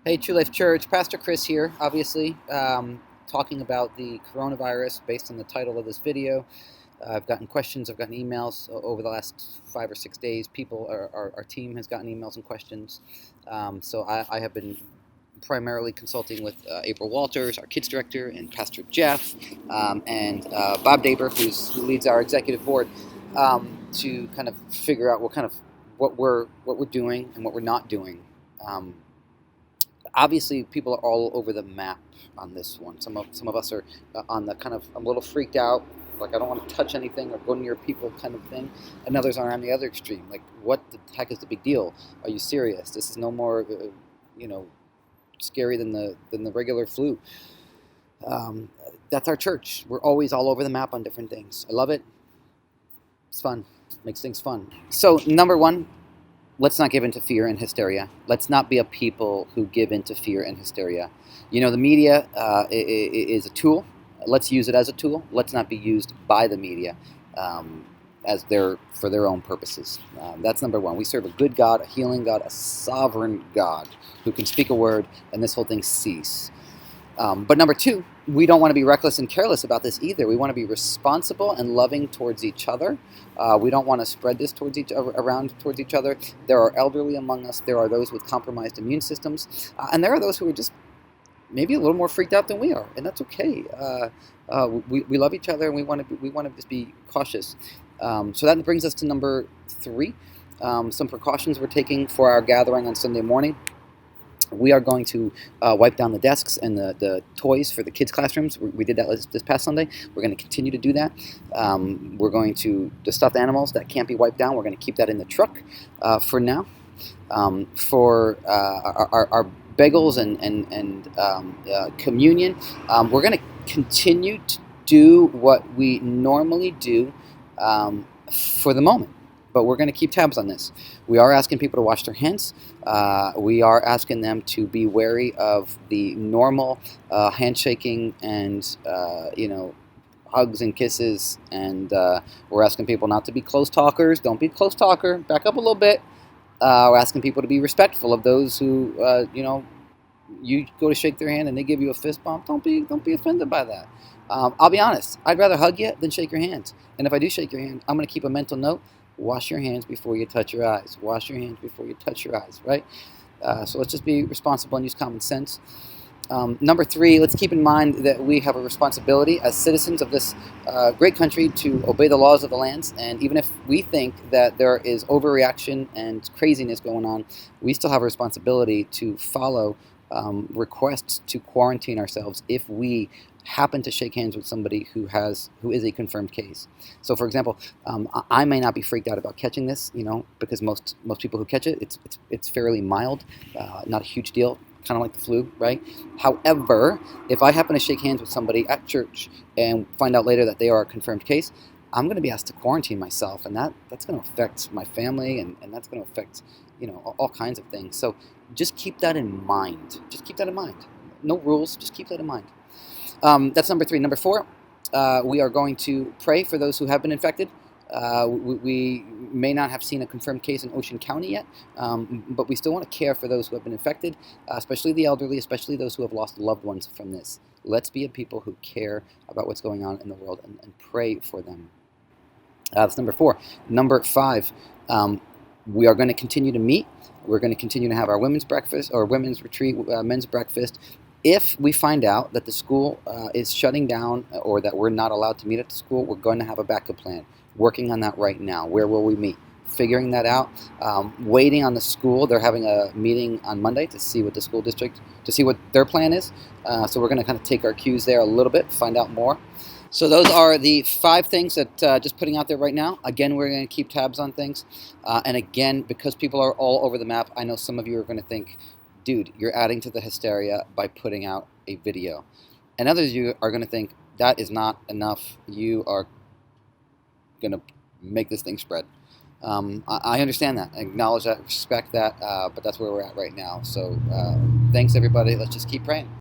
Hey, True Life Church, Pastor Chris here, obviously, talking about the coronavirus based on the title of this video. I've gotten questions, I've gotten emails over the last 5 or 6 days. Our team has gotten emails and questions. So I have been primarily consulting with April Walters, our kids director, and Pastor Jeff, and Bob Daber, who leads our executive board, to kind of figure out what we're doing and what we're not doing. Obviously, people are all over the map on this one. Some of us are on the kind of I'm a little freaked out, like I don't want to touch anything or go near people kind of thing, and others are on the other extreme, like what the heck is the big deal? Are you serious? This is no more, scary than the regular flu. That's our church. We're always all over the map on different things. I love it. It's fun. It makes things fun. So number one, let's not give in to fear and hysteria. Let's not be a people who give in to fear and hysteria. You know, the media is a tool. Let's use it as a tool. Let's not be used by the media for their own purposes. That's number one. We serve a good God, a healing God, a sovereign God who can speak a word and this whole thing cease. But number two, we don't want to be reckless and careless about this either. We want to be responsible and loving towards each other. We don't want to spread this towards each other. There are elderly among us. There are those with compromised immune systems, and there are those who are just maybe a little more freaked out than we are, and that's okay. We love each other, and we want to just be cautious. So that brings us to number three. Some precautions we're taking for our gathering on Sunday morning. We are going to wipe down the desks and the toys for the kids' classrooms. We did that this past Sunday. We're going to continue to do that. We're going to, the stuffed animals that can't be wiped down, we're going to keep that in the truck for now. For our bagels and communion, we're going to continue to do what we normally do for the moment. But we're going to keep tabs on this. We are asking people to wash their hands. We are asking them to be wary of the normal handshaking and hugs and kisses. And we're asking people not to be close talkers. Don't be a close talker. Back up a little bit. We're asking people to be respectful of those who you go to shake their hand and they give you a fist bump. Don't be offended by that. I'll be honest. I'd rather hug you than shake your hands. And if I do shake your hand, I'm going to keep a mental note. Wash your hands before you touch your eyes. Wash your hands before you touch your eyes, right? So let's just be responsible and use common sense. Number three, let's keep in mind that we have a responsibility as citizens of this great country to obey the laws of the land. And even if we think that there is overreaction and craziness going on, we still have a responsibility to follow requests to quarantine ourselves if we happen to shake hands with somebody who is a confirmed case. So, for example, I may not be freaked out about catching this, because most people who catch it, it's fairly mild, not a huge deal, kind of like the flu, right? However, if I happen to shake hands with somebody at church and find out later that they are a confirmed case, I'm going to be asked to quarantine myself, and that's going to affect my family, and that's going to affect all kinds of things. So just keep that in mind. Just keep that in mind. No rules. Just keep that in mind. That's number three. Number four, we are going to pray for those who have been infected. We may not have seen a confirmed case in Ocean County yet, but we still want to care for those who have been infected, especially the elderly, especially those who have lost loved ones from this. Let's be a people who care about what's going on in the world and pray for them. That's number four. Number five, we are going to continue to meet. We're going to continue to have our women's breakfast or women's retreat, men's breakfast. If we find out that the school is shutting down or that we're not allowed to meet at the school, we're going to have a backup plan. Working on that right now. Where will we meet? Figuring that out. Waiting on the school. They're having a meeting on Monday to see what the school district, to see what their plan is. So we're going to kind of take our cues there a little bit, find out more. So those are the 5 things that just putting out there right now. Again, we're going to keep tabs on things. And again, because people are all over the map, I know some of you are going to think, dude, you're adding to the hysteria by putting out a video. And others of you are going to think, that is not enough. You are going to make this thing spread. I understand that. I acknowledge that, respect that, but that's where we're at right now. So thanks, everybody. Let's just keep praying.